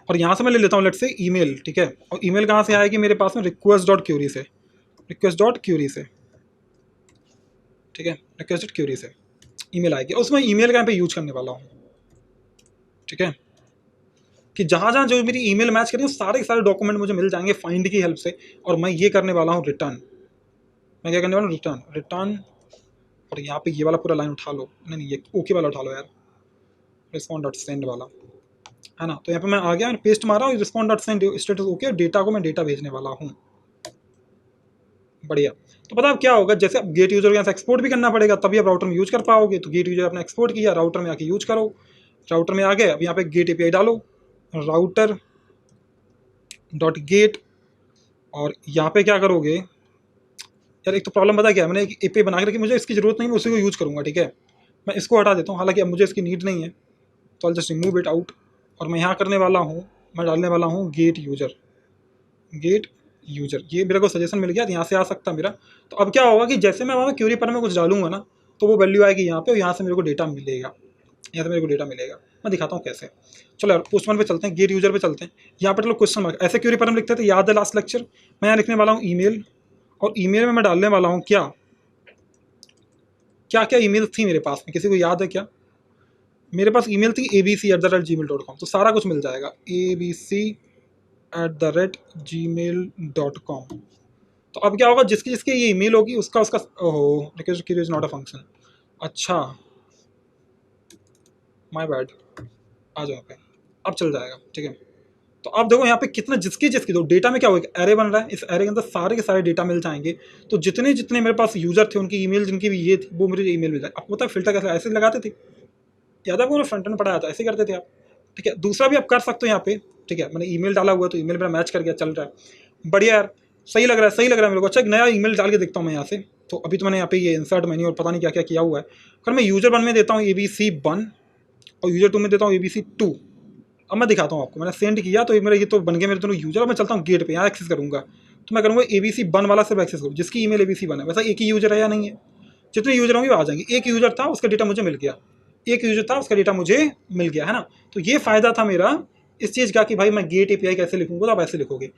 [SPEAKER 1] और यहाँ से मैं ले लेता हूँ लेट से ईमेल, ठीक है। और ईमेल कहाँ से आएगी मेरे पास में, रिक्वेस्ट डॉट क्यूरी से, रिक्वेस्ट डॉट क्यूरी से, ठीक है, रिक्वेस्ट डॉट क्यूरी से ईमेल आएगी। उसमें ईमेल का यहाँ पे यूज करने वाला हूँ, ठीक है, कि जहाँ जहाँ जो मेरी ईमेल मैच करेंगे सारे के सारे डॉक्यूमेंट मुझे मिल जाएंगे फाइंड की हेल्प से। और मैं ये करने वाला हूँ रिटर्न, मैं क्या करने वाला हूँ, रिटर्न रिटर्न। और यहाँ पे ये वाला पूरा लाइन उठा लो, नहीं नहीं ये ओके वाला उठा लो यार, रिस्पॉन्ड डॉट सेंड वाला, है ना। तो यहाँ पे मैं आ गया, मैंने पेस्ट मारा और respond dot send status okay, और डेटा को मैं डेटा भेजने वाला हूँ। बढ़िया। तो पता अब क्या होगा, जैसे अब गेट यूजर के यहाँ से एक्सपोर्ट भी करना पड़ेगा तभी आप राउटर में यूज कर पाओगे। तो गेट यूजर अपने एक्सपोर्ट किया, राउटर में आके यूज करो, राउटर में आ गए। अब यहाँ पे गेट एपीआई डालो, राउटर डॉट गेट। और यहाँ पे क्या करोगे यार, एक तो प्रॉब्लम पता क्या है, मैंने एक एपीआई बना के रखी, मुझे इसकी जरूरत नहीं, मैं उसी को यूज करूँगा, ठीक है। मैं इसको हटा देता हूँ, हालांकि अब मुझे इसकी नीड नहीं है, तो I just remove it out. और मैं यहाँ करने वाला हूँ, मैं डालने वाला हूँ गेट यूजर, गेट यूजर। ये मेरे को सजेशन मिल गया, यहाँ से आ सकता मेरा। तो अब क्या होगा कि जैसे मैं वहाँ क्यूरी पर में कुछ डालूंगा ना, तो वो वैल्यू आएगी यहाँ पे, और यहाँ से मेरे को डेटा मिलेगा, यहाँ से मेरे को डेटा मिलेगा। मैं दिखाता हूँ कैसे। चलो यार पोस्टमैन पे चलते हैं, गेट यूजर पे चलते हैं। यहाँ पर चलो क्वेश्चन मार्क, ऐसे क्यूरी पर हम लिखते थे, याद है लास्ट लेक्चर। मैं यहाँ लिखने वाला हूँ ईमेल, और ईमेल में मैं डालने वाला हूँ क्या क्या क्या ईमेल थी मेरे पास में, किसी को याद है क्या। मेरे पास ईमेल थी abc@gmail.com, तो सारा कुछ मिल जाएगा abc@gmail.com। तो अब क्या होगा, जिसकी जिसकी ये ईमेल होगी उसका उसका, ओहो request query is not a function, अच्छा माय बैड, आ जाओ यहाँ पे, अब चल जाएगा, ठीक है। तो अब देखो यहाँ पे कितना जिसकी जिसकी, तो डेटा में क्या होगा, एरे बन रहा है, इस एरे के अंदर सारे के सारे डेटा मिल जाएंगे। तो जितने जितने मेरे पास यूजर थे उनकी ईमेल जिनकी भी ये थी, वो मेरे ईमेल मिल जाए। आपको पता है फिल्टर कैसे ऐसे लगाते थे, याद है आपको, फ्रंट एंड पढ़ाया था, ऐसे करते थे आप, ठीक है। दूसरा भी आप कर सकते हो यहाँ पे, ठीक है। मैंने ईमेल डाला हुआ है तो ईमेल मेरा मैच कर गया, चल रहा है, बढ़िया यार, सही लग रहा है, सही लग रहा है मेरे को। अच्छा एक नया ईमेल डाल के देखता हूँ मैं यहाँ से। तो अभी तो मैंने यहाँ पे ये इंसर्ट मेन्यू और पता नहीं क्या क्या किया हुआ है। अगर मैं यूजर 1 में देता हूँ ABC1 और यूजर 2 में देता हूँ ABC2। अब मैं दिखाता हूँ आपको, मैंने सेंड किया तो मेरा ये तो बन गया मेरे दोनों यूजर। और मैं चलता हूँ गेट पे, यहाँ एक्सेस करूँगा, तो मैं करूँगा ABC1 वाला सिर्फ एक्सेस करूँ, जिसकी ईमेल ABC1 है। वैसा एक ही यूजर है या नहीं है, जितने यूजर होंगे वो आ जाएंगे। एक यूजर था उसका डेटा मुझे मिल गया, एक यूजर था उसका डेटा मुझे मिल गया, है ना। तो ये फायदा था मेरा इस चीज़ का कि भाई मैं गेट एपीआई कैसे लिखूंगा, तो आप ऐसे लिखोगे।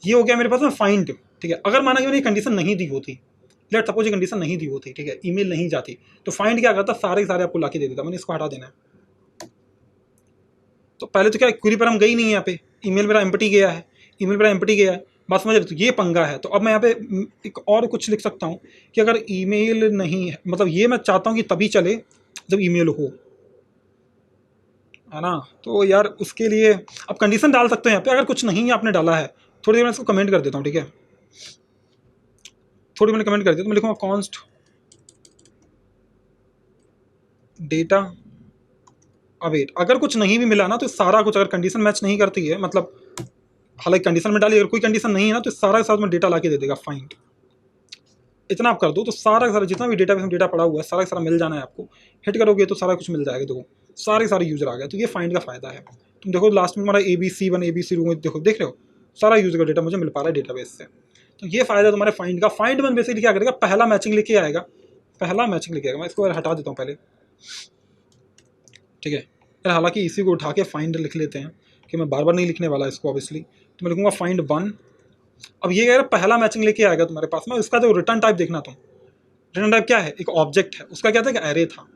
[SPEAKER 1] ये हो गया मेरे पास में फाइंड, ठीक है। अगर माना कि मैंने ये कंडीशन नहीं दी होती, लेट सपोज ये कंडीशन नहीं दी होती, ठीक है, ईमेल नहीं जाती, तो फाइंड क्या करता, सारे के सारे आपको लाके दे देता। मैंने इसको हटा देना है। तो पहले तो क्या क्वेरी पर हम गई नहीं है, यहाँ पे ईमेल मेरा एम्प्टी गया है, ईमेल मेरा एम्प्टी गया है, बात समझ रहे। तो ये पंगा है। तो अब मैं यहाँ पे एक और कुछ लिख सकता हूँ कि अगर ईमेल नहीं है, मतलब ये मैं चाहता हूँ कि तभी चले जब ईमेल हो, है ना। तो यार उसके लिए अब कंडीशन डाल सकते हैं यहाँ पे, अगर कुछ नहीं आपने डाला है। थोड़ी देर में इसको कमेंट कर देता हूँ, ठीक है, थोड़ी मैंने कमेंट कर दिया। तो मैं लिखूँगा कॉन्स्ट डेटा अवेट। अगर कुछ नहीं भी मिला ना, तो सारा कुछ, अगर कंडीशन मैच नहीं करती है, मतलब हालांकि कंडीशन में डाली, अगर कोई कंडीशन नहीं है ना, तो सारा के साथ में डेटा ला के दे देगा फाइंड। इतना आप कर दो तो सारा का सारा जितना भी डेटा में डेटा पड़ा हुआ है सारा का सारा मिल जाना है आपको। हिट करोगे तो सारा कुछ मिल जाएगा। देखो सारे सारे यूजर आ गए। तो ये फाइंड का फायदा है। तुम देखो लास्ट में हमारा ABC1 ABC2 देखो, देख रहे हो, सारा यूजर का डेटा मुझे मिल पा रहा है डेटाबेस से। तो ये फायदा तुम्हारे फाइंड का। फाइंड वन बेसिकली क्या करेगा, पहला मैचिंग लेके आएगा, पहला मैचिंग लेके आएगा। मैं इसको हटा देता हूँ पहले, ठीक है। यार हालांकि इसी को उठा के फाइंड लिख लेते हैं कि मैं बार बार नहीं लिखने वाला इसको ऑब्वियसली। तो मैं लिखूंगा फाइंड 1। अब ये कह रहा पहला मैचिंग लेके आएगा तुम्हारे पास में। इसका जो रिटर्न टाइप देखना, तुम रिटर्न टाइप क्या है, एक ऑब्जेक्ट है। उसका क्या था, एक एरे था,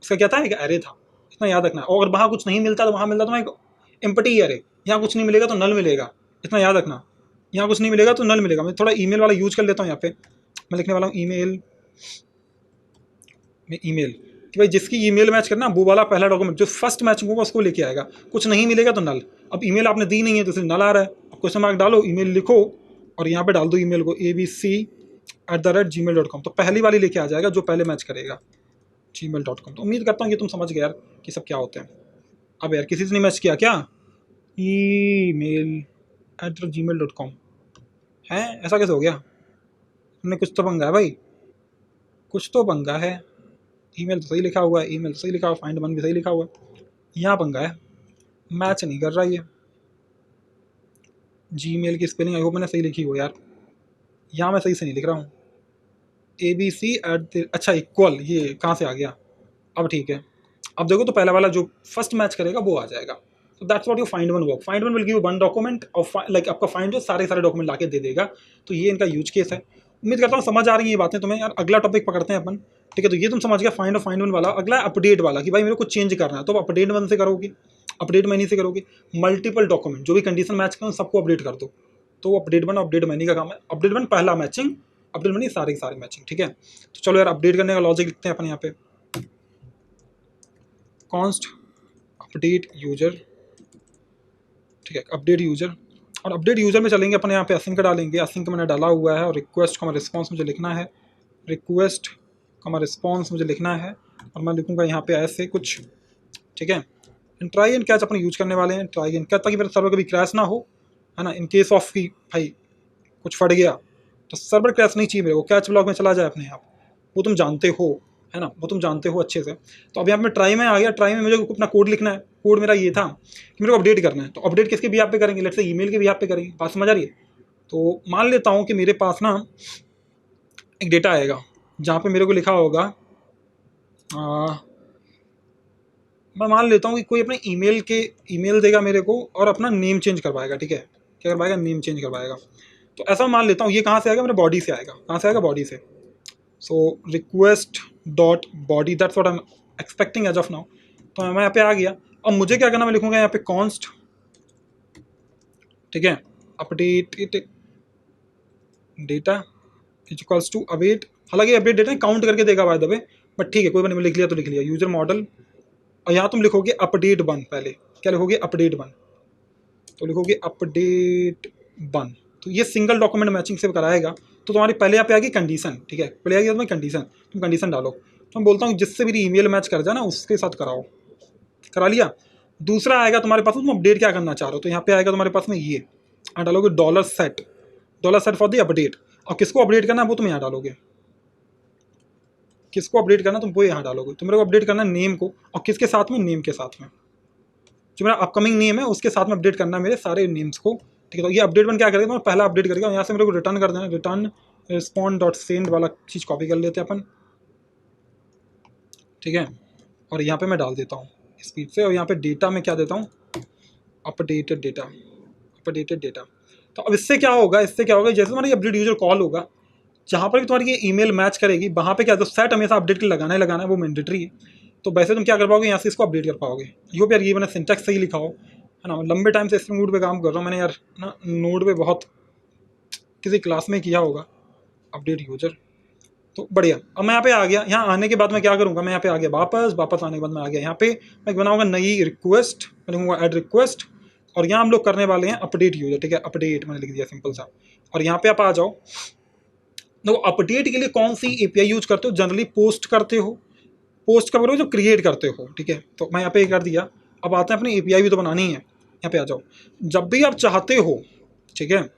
[SPEAKER 1] उसका क्या था, एक एरे था। इतना याद रखना है। और अगर वहाँ कुछ नहीं मिलता तो वहाँ मिलता तो एक एम्प्टी एरे, यहाँ कुछ नहीं मिलेगा तो नल मिलेगा, इतना याद रखना। यहाँ कुछ नहीं मिलेगा तो नल मिलेगा। मैं थोड़ा ईमेल वाला यूज कर लेता हूँ। यहाँ पे मैं लिखने वाला हूँ ईमेल में ईमेल, कि भाई जिसकी ईमेल मैच करना वो वाला पहला डॉक्यूमेंट जो फर्स्ट मैचिंग होगा उसको लेके आएगा। कुछ नहीं मिलेगा तो नल। अब ईमेल आपने दी नहीं है तो नल आ रहा है। अब क्वेश्चन मार्क डालो, ईमेल लिखो और यहाँ पे डाल दो ईमेल को abc@gmail.com। तो पहली वाली लेके आ जाएगा जो पहले मैच करेगा gmail.com। तो उम्मीद करता हूँ कि तुम समझ गए यार कि सब क्या होते हैं। अब यार किसी से नहीं मैच किया क्या? email@gmail.com है, ऐसा कैसे हो गया? तुमने कुछ तो पंगा है भाई, कुछ तो पंगा है। ईमेल तो सही लिखा हुआ है, ईमेल तो सही लिखा हुआ है, फाइंड वन भी सही लिखा हुआ है, यहाँ पंगा है, मैच नहीं कर रहा ये। जीमेल की स्पेलिंग आई होप मैंने सही लिखी हो यार, यहाँ मैं सही से नहीं लिख रहा हूँ। abc@ अच्छा इक्वल, ये कहाँ से आ गया? अब ठीक है। अब देखो तो पहला वाला जो फर्स्ट मैच करेगा वो आ जाएगा। तो that's what you find one work. Find one will give one document और लाइक आपका फाइंड जो सारे डॉक्यूमेंट लाके दे देगा। तो ये इनका यूज केस है। उम्मीद करता हूँ समझ आ रही है ये बातें तुम्हें यार। अगला टॉपिक पकड़ते हैं अपन, ठीक है? तो ये तुम समझ गया फाइंड और फाइंड वन वाला। अगला अपडेट वाला कि भाई मेरे को चेंज करना है, तो अपडेट वन से करोगे, अपडेट मनी से करोगे। मल्टीपल डॉक्यूमेंट जो भी कंडीशन मैच करो सबको अपडेट कर दो। तो अपडेट वन अपडेट मनी का काम है। अपडेट वन पहला मैचिंग, अपडेट मनी सारी मैचिंग, ठीक है? तो चलो यार अपडेट करने का लॉजिक लिखते हैं अपन यहाँ पे। कॉन्स्ट अपडेट यूजर, ठीक है? अपडेट यूजर, और अपडेट यूजर में चलेंगे अपन यहाँ पे असिंक का डालेंगे। असिंक मैंने डाला हुआ है और रिक्वेस्ट का रिस्पॉन्स मुझे लिखना है। रिक्वेस्ट का रिस्पॉन्स मुझे लिखना है और मैं लिखूँगा यहाँ पे ऐसे कुछ, ठीक है? Try and catch upon use करने वाले हैं। ट्राई एंड कैच ताकि मेरा सर्वर कभी क्रैश ना हो, है ना? इन केस ऑफ की भाई कुछ फट गया तो सर्वर क्रैश नहीं चाहिए मेरे को, कैच ब्लॉक में चला जाए अपने आप, वो तुम जानते हो, है ना? वो तुम जानते हो अच्छे से। तो अब यहाँ पे ट्राई में आ गया। ट्राई में मुझे अपना कोड लिखना है। कोड मेरा ये था कि मेरे को अपडेट करना है। तो अपडेट किसके भी पे करेंगे? लेट्स से ईमेल के भी पे करेंगे। बात समझ आ रही है? तो मान लेता हूँ कि मेरे पास ना एक डेटा आएगा जहाँ पे मेरे को लिखा होगा, मैं मान लेता हूँ कि कोई अपने ईमेल देगा मेरे को और अपना नेम चेंज करवाएगा, ठीक है? क्या करवाएगा? नेम चेंज करवाएगा। तो ऐसा मान लेता हूँ ये कहाँ से आएगा? मेरे बॉडी से आएगा। कहाँ से आएगा? बॉडी से। So request dot body, that's what I am expecting as of now. तो मैं यहाँ पे आ गया। अब मुझे क्या करना, मैं लिखूंगा यहाँ पे कॉन्स्ट, ठीक है, update data equals to await. हालांकि अपडेट डेटा काउंट करके देगा बाय द वे, बट ठीक है कोई नहीं, लिख लिया तो लिख लिया। यूजर मॉडल, और यहाँ तुम लिखोगे अपडेट वन। पहले क्या लिखोगे? Update one. तो लिखोगे अपडेट वन। तो ये सिंगल डॉक्यूमेंट मैचिंग से कराएगा। तो तुम्हारी पहले यहाँ पे आएगी कंडीशन, ठीक है? पहले आएगी तुम्हें कंडीशन, तुम कंडीशन डालो। तो मैं बोलता हूँ जिससे मेरी ईमेल मैच कर जाए ना उसके साथ कराओ। करा लिया। दूसरा आएगा तुम्हारे पास, तुम अपडेट क्या करना चाह रहे हो। तो यहाँ पे आएगा तुम्हारे पास में ये, डालोगे $सेट फॉर द अपडेट। और किसको अपडेट करना है वो तुम यहाँ डालोगे। किसको अपडेट करना तुम वो यहाँ डालोगे। तो मेरे को अपडेट करना है नेम को, और किसके साथ में? नेम के साथ में। जो मेरा अपकमिंग नेम है उसके साथ में अपडेट करना है मेरे सारे नेम्स को, ठीक है? तो ये अपडेट वन क्या करेगा? मैं पहला अपडेट करेगा। यहाँ से मेरे को रिटर्न कर देना, रिटर्न रिस्पॉन्ड.सेंड वाला चीज़ कॉपी कर लेते हैं अपन, ठीक है? और यहाँ पे मैं डाल देता हूँ स्पीड से। और यहाँ पे डेटा में क्या देता हूँ? Updated data, updated data. तो अब इससे क्या होगा? इससे क्या होगा, जैसे तुम्हारी अपडेट यूजर कॉल होगा, जहाँ पर भी तुम्हारी ये ईमेल मैच करेगी वहाँ पे क्या, तो सेट हमेशा अपडेट के लगाना है, वो मैंडेटरी है। तो वैसे तुम क्या कर पाओगे? यहाँ से इसको अपडेट कर पाओगे। यो यार ये मैंने सिंटैक्स सही लिखा हो, है ना? लंबे टाइम से स्प्रिंग बूट पे काम कर रहा हूँ मैंने यार ना, नोड पे बहुत किसी क्लास में किया होगा अपडेट यूजर। तो बढ़िया। अब मैं यहाँ पे आ गया। यहाँ आने के बाद मैं क्या करूँगा? मैं यहाँ पे आ गया वापस आने के बाद मैं आ गया यहाँ पे, मैं बनाऊँगा नई रिक्वेस्ट, मैं लिखूँगा ऐड रिक्वेस्ट। और यहाँ हम लोग करने वाले हैं अपडेट यूजर, ठीक है? अपडेट मैंने लिख दिया सिंपल सा। और यहाँ पे आप आ जाओ। तो अपडेट के लिए कौन सी एपीआई यूज करते हो? जनरली पोस्ट करते हो, पोस्ट कब करो? जो क्रिएट करते हो, ठीक है? तो मैं यहाँ पे कर दिया। अब आते हैं अपनी एपीआई भी तो बनानी है। यहाँ पे आ जाओ। जब भी आप चाहते हो, ठीक है?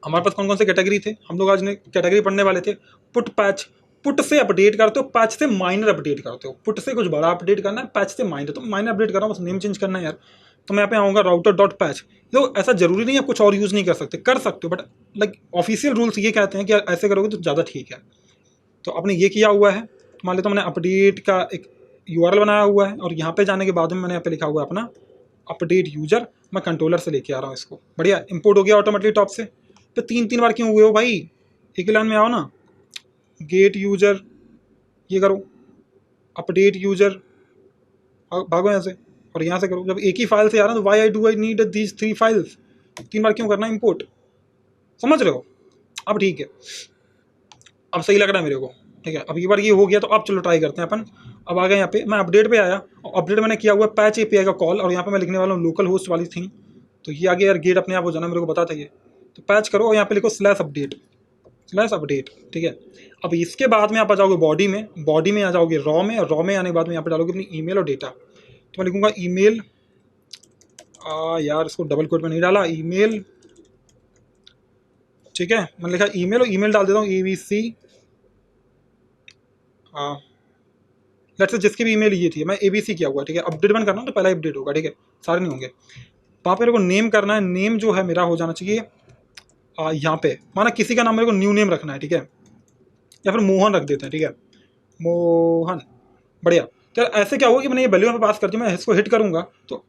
[SPEAKER 1] हमारे पास कौन कौन से कैटेगरी थे? हम लोग आज ने कैटेगरी पढ़ने वाले थे। पुट पैच, पुट से अपडेट करते हो, पैच से माइनर अपडेट करते हो। पुट से कुछ बड़ा अपडेट करना है, पैच से माइनर। तो माइनर अपडेट कर रहा हूँ, बस नेम चेंज करना है यार। तो मैं यहाँ पे आऊँगा राउटर.पैच। तो ऐसा जरूरी नहीं है कुछ और यूज़ नहीं कर सकते, कर सकते हो, बट लाइक ऑफिशियल रूल्स ये कहते हैं कि ऐसे करोगे तो ज़्यादा ठीक है। तो आपने ये किया हुआ है। मान लेता हूँ मैंने अपडेट का एक यूआरएल बनाया हुआ है, और यहाँ पे जाने के बाद में मैंने यहाँ पे लिखा हुआ है अपना अपडेट यूजर। मैं कंट्रोलर से लेके आ रहा हूँ इसको। बढ़िया, इंपोर्ट हो गया ऑटोमेटिकली टॉप से। तो 3 बार क्यों हुए हो भाई? एक ही लाइन में आओ ना। गेट यूजर, ये करो, अपडेट यूजर, भागो यहाँ से और यहाँ से करो। जब एक ही फाइल से आ रहा है तो why I need these 3 files? 3 बार क्यों करना इंपोर्ट, समझ रहे हो। अब ठीक है, अब सही लग रहा है मेरे को, ठीक है। अब एक बार ये हो गया तो अब चलो ट्राई करते हैं अपन। अब आ गए यहाँ पे, मैं अपडेट पे आया और अपडेट मैंने किया हुआ पैच एपीआई का कॉल, और यहाँ पे मैं लिखने वाला हूँ लोकल होस्ट वाली थिंग। तो ये आगे यार गेट अपने आप हो जाना, मेरे को पता था ये। तो पैच करो और यहाँ पे लिखो /अपडेट, /अपडेट, ठीक है। अब इसके बाद में आप आ जाओगे बॉडी में, बॉडी में आ जाओगे रॉ में, और रॉ में आने के बाद में यहाँ पे डालोगे अपनी ईमेल और डेटा। तो मैं लिखूंगा ईमेल, यार इसको डबल कोट में नहीं डाला, ईमेल, ठीक है। मैंने लिखा ईमेल, और ईमेल डाल देता हूँ ABC, लेट्स से जिसकी भी ईमेल ये थी, मैं ABC किया हुआ, ठीक है। अपडेट बन करना तो पहला अपडेट होगा, ठीक है, सारे नहीं होंगे। वहाँ पे मेरे को नेम करना है, नेम जो है मेरा हो जाना चाहिए यहाँ पे, माना किसी का नाम मेरे को न्यू नेम रखना है, ठीक है, या फिर मोहन रख देते हैं, ठीक है, मोहन, बढ़िया। तो यार ऐसे क्या होगा कि मैंने ये वैल्यू में पास कर दी, मैं इसको हिट करूंगा तो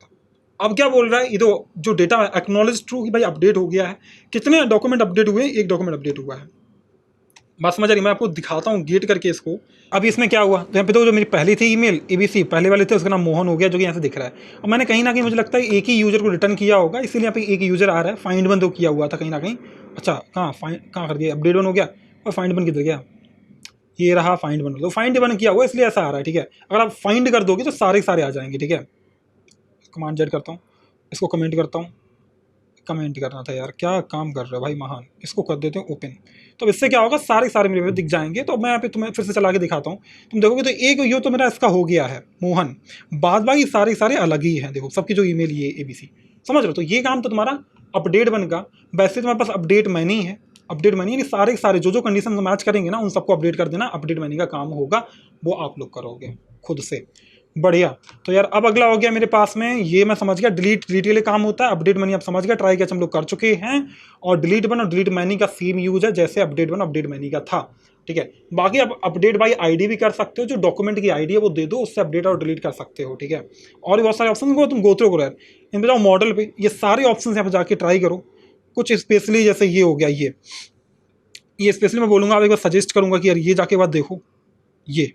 [SPEAKER 1] अब क्या बोल रहा है, ये जो डेटा है एक्नॉलेज ट्रू कि भाई अपडेट हो गया है। कितने डॉक्यूमेंट अपडेट हुए, एक डॉक्यूमेंट अपडेट हुआ है, बात समझ आ रही। मैं आपको दिखाता हूँ गेट करके इसको। अभी इसमें क्या हुआ, तो यहाँ पे तो जो मेरी पहली थी ईमेल ABC, पहले वाले थे, उसका नाम मोहन हो गया, जो कि यहाँ से दिख रहा है। और मैंने कहीं ना कहीं मुझे लगता है एक ही यूजर को रिटर्न किया होगा, इसीलिए यहाँ पे एक यूजर आ रहा है। फाइंड वन तो किया हुआ था कहीं ना कहीं, अच्छा कहाँ कर दिया, अपडेट वन हो गया, और फाइंड वन किधर गया, ये रहा फाइंड वन, तो फाइंड वन किया हुआ इसलिए ऐसा आ रहा है, ठीक है। अगर आप फाइंड कर दोगे तो सारे सारे आ जाएंगे, ठीक है। कमांड जेड करता हूँ, इसको कमेंट करता हूँ, कमेंट करना था यार, क्या काम कर रहे हो भाई महान। इसको कर देते हैं ओपन, तो इससे क्या होगा, सारे सारे मेरे दिख जाएंगे। तो मैं यहाँ पे तुम्हें फिर से चला के दिखाता हूँ, तुम देखोगे तो एक ये तो मेरा इसका हो गया है मोहन, बाद बाकी सारे सारे अलग ही हैं। देखो सबकी जो ईमेल ये ABC, समझ रहे हो। तो ये काम तो तुम्हारा अपडेट बनेगा। वैसे तुम्हारे पास अपडेट मैनी है, अपडेट मैनी यानी सारे सारे जो कंडीशन मैच करेंगे ना, उन सबको अपडेट कर देना। अपडेट मैनी का काम होगा, वो आप लोग करोगे खुद से, बढ़िया। तो यार अब अगला हो गया मेरे पास में, ये मैं समझ गया, डिलीट के लिए काम होता है। अपडेट मनी आप समझ गया, ट्राई कैच हम लोग कर चुके हैं। और डिलीट वन और डिलीट मैनी का सेम यूज है जैसे अपडेट वन अपडेट मैनी का था, ठीक है। बाकी आप अपडेट बाई ID भी कर सकते हो, जो डॉक्यूमेंट की ID है वो दे दो, उससे अपडेट और डिलीट कर सकते हो, ठीक है। और भी बहुत सारे ऑप्शन को तुम गो थ्रू करो यार, इन पे जाओ मॉडल पे, ये सारे ऑप्शन यहाँ पे जाके ट्राई करो। कुछ स्पेशली जैसे ये हो गया, ये स्पेशली मैं बोलूँगा, आप एक बार सजेस्ट करूँगा कि यार ये जाके बात देखो, ये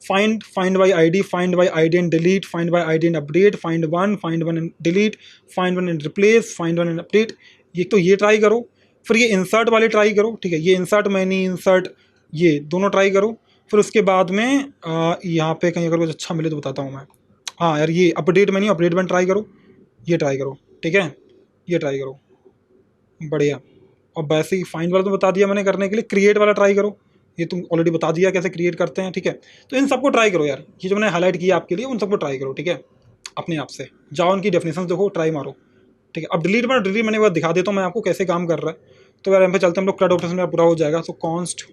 [SPEAKER 1] find by ID, find by ID and delete, find by ID and update, find one and delete, find one and replace, find one and update। ये तो ये ट्राई करो। फिर ये इंसर्ट वाले ट्राई करो, ठीक है, ये इंसर्ट मैनी इंसर्ट, ये दोनों ट्राई करो। फिर उसके बाद में यहाँ पे कहीं अगर कुछ अच्छा मिले तो बताता हूँ मैं। हाँ यार ये update many update one try करो, ये ट्राई करो, ठीक है, ये ट्राई करो, बढ़िया। और वैसे ही फाइंड वाला तो बता दिया मैंने करने के लिए। क्रिएट वाला ट्राई करो, ये तुम ऑलरेडी बता दिया कैसे क्रिएट करते हैं, ठीक है। तो इन सबको ट्राई करो यार, ये जो मैंने हाईलाइट किया आपके लिए उन सबको ट्राई करो, ठीक है। अपने आप से जाओ, उनकी डेफिनेशन देखो, ट्राई मारो, ठीक है। अब डिलीट मैंने एक बार दिखा देता हूँ मैं आपको कैसे काम कर रहा है। तो यार यहाँ पे चलते हम लोग, CRUD ऑपरेशन मेरा पूरा हो जाएगा। तो कॉन्स्ट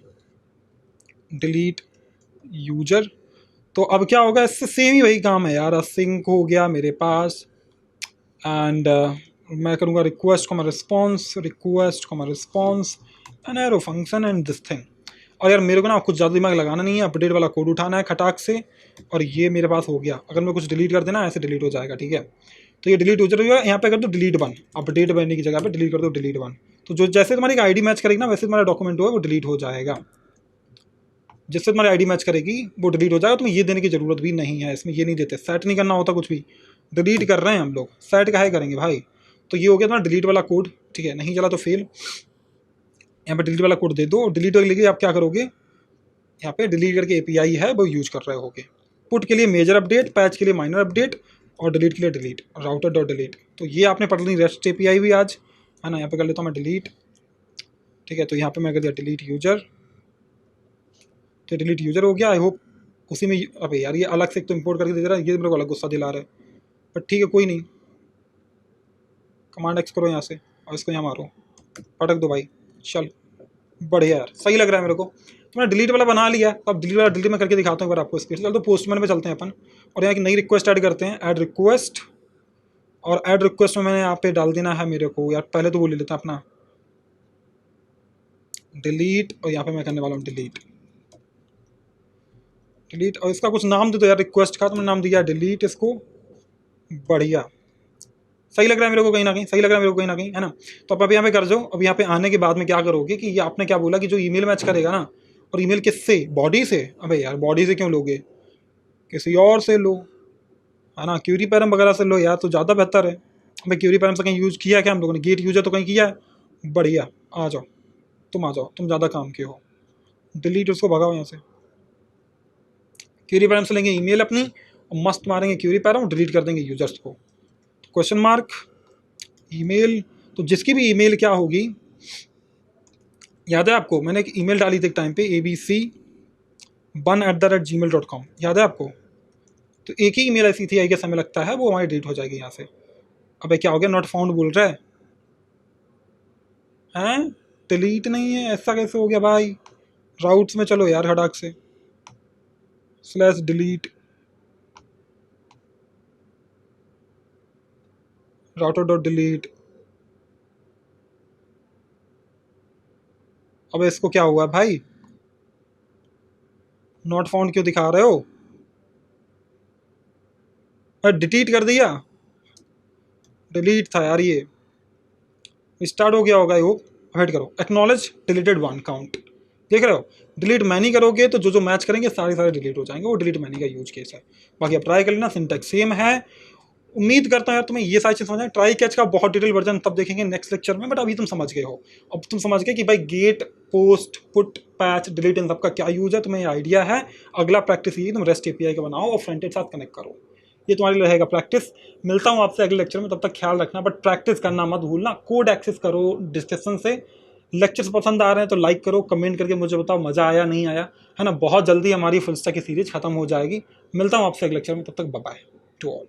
[SPEAKER 1] डिलीट यूजर, तो अब क्या होगा, इससे सेम ही वही काम है यार। सिंक हो गया मेरे पास, एंड मैं करूँगा request comma response and arrow function and this thing. और यार मेरे को ना कुछ ज़्यादा दिमाग लगाना नहीं है, अपडेट वाला कोड उठाना है खटाक से, और ये मेरे पास हो गया। अगर मैं कुछ डिलीट कर देना ऐसे डिलीट हो जाएगा, ठीक है। तो ये डिलीट हो जाएगा, यहाँ पे कर दो डिलीट वन, अपडेट बनने की जगह पे डिलीट कर दो डिलीट वन। तो जो जैसे तुम्हारी ID मैच करेगी ना, वैसे तुम्हारा डॉक्यूमेंट हो वो डिलीट हो जाएगा। जिससे तुम्हारी ID मैच करेगी वो डिलीट हो जाएगा। तुम्हें ये देने की ज़रूरत भी नहीं है, इसमें ये नहीं देते, सेट नहीं करना होता कुछ भी, डिलीट कर रहे हैं हम लोग, सेट काहे करेंगे भाई। तो ये हो गया तुम्हारा डिलीट वाला कोड, ठीक है। नहीं चला तो फेल, यहाँ पे डिलीट वाला कोड दे दो। डिलीट के लिए आप क्या करोगे, यहाँ पे डिलीट करके API है वो यूज कर रहे होगे। पुट के लिए मेजर अपडेट, पैच के लिए माइनर अपडेट, और डिलीट के लिए डिलीट राउटर डॉट डिलीट। तो ये आपने पढ़ ली रेस्ट API भी आज, है ना। यहाँ पे कर लेता हूँ मैं डिलीट, ठीक है। तो यहाँ पे मैं कर दिया डिलीट यूजर, तो डिलीट यूजर हो गया। आई होप उसी में, अबे यार ये अलग से एक तो इंपोर्ट करके दे रहा है, ये मेरे को अलग गुस्सा दिला रहा है, बट ठीक है कोई नहीं। कमांड X करो यहाँ से और इसको यहाँ मारो, पटक दो भाई, चल बढ़िया यार, सही लग रहा है मेरे को। तो मैंने डिलीट वाला बना लिया, तो अब डिलीट वाला डिलीट में करके दिखाता हूँ एक बार आपको इसके। चल तो पोस्टमैन पे चलते हैं अपन, और यहाँ की नई रिक्वेस्ट ऐड करते हैं, ऐड रिक्वेस्ट। और ऐड रिक्वेस्ट में मैंने यहाँ पे डाल देना है मेरे को यार, पहले तो वो ले लेते हैं अपना डिलीट, और यहाँ पे मैं करने वाला हूँ डिलीट, और इसका कुछ नाम दे दो यार रिक्वेस्ट का। तो मैंने नाम दिया डिलीट इसको, बढ़िया, सही लग रहा है मेरे को कहीं ना कहीं, सही लग रहा है मेरे को कहीं ना कहीं, है ना। तो अब यहाँ पे कर जाओ। अब यहाँ पे आने के बाद में क्या करोगे कि ये आपने क्या बोला कि जो ईमेल मैच करेगा ना, और ईमेल किससे, बॉडी से। अबे यार बॉडी से क्यों लोगे, किसी और से लो, है ना, क्यूरी पैरम वगैरह से लो यार, तो ज़्यादा बेहतर है। भाई क्यूरी पैरम से कहीं यूज़ किया क्या हम लोगों ने? गेट यूजर तो कहीं किया है? बढ़िया, आ जाओ, तुम आ जाओ, तुम ज़्यादा काम के हो। डिलीट उसको, भगाओ यहाँ से। क्यूरी पैरम से लेंगे ईमेल अपनी और मस्त मारेंगे क्यूरी पैरम, डिलीट कर देंगे यूजर्स को। क्वेश्चन मार्क ईमेल, तो जिसकी भी ईमेल क्या होगी, याद है आपको मैंने एक ईमेल डाली थी एक टाइम पे, abc1@gmail.com, याद है आपको? तो एक ही ईमेल ऐसी थी आई गेस, हमें लगता है वो हमारी डिलीट हो जाएगी यहाँ से। अबे क्या हो गया, नॉट फाउंड बोल रहा है हैं? डिलीट नहीं है, ऐसा कैसे हो गया भाई? राउट्स में चलो यार हटाक से, /delete router.delete। अब इसको क्या हुआ भाई? नॉट फाउंड क्यों दिखा रहे हो? अरे डिलीट कर दिया, डिलीट था यार ये, स्टार्ट हो गया होगा ये। वेट करो, एक्नॉलेज डिलीटेड वन काउंट, देख रहे हो? डिलीट मैनी करोगे तो जो जो मैच करेंगे सारे डिलीट हो जाएंगे, वो डिलीट मैनी का यूज केस है। बाकी अब ट्राई कर लेना, सिंटैक्स सेम है। उम्मीद करता हूँ यार तुम्हें ये सारी चीज़ समझ आए। ट्राई कैच का बहुत डिटेल वर्जन तब देखेंगे नेक्स्ट लेक्चर में, बट अभी तुम समझ गए हो। अब तुम समझ गए कि भाई get, post, put, patch, delete इन सबका क्या यूज है, तुम्हें आइडिया है। अगला प्रैक्टिस ये तुम रेस्ट एपीआई का बनाओ और फ्रंट एंड साथ कनेक्ट करो, ये तुम्हारे लिए रहेगा प्रैक्टिस। मिलता हूँ आपसे अगले लेक्चर में, तब तक ख्याल रखना, बट प्रैक्टिस करना मत भूलना। कोड एक्सेस करो डिस्क्रिप्शन से। लेक्चर्स पसंद आ रहे हैं तो लाइक करो, कमेंट करके मुझे बताओ मज़ा आया नहीं आया, है ना? बहुत जल्दी हमारी फुल स्टैक की सीरीज खत्म हो जाएगी। मिलता हूँ आपसे अगले लेक्चर में, तब तक बाय बाय टू ऑल।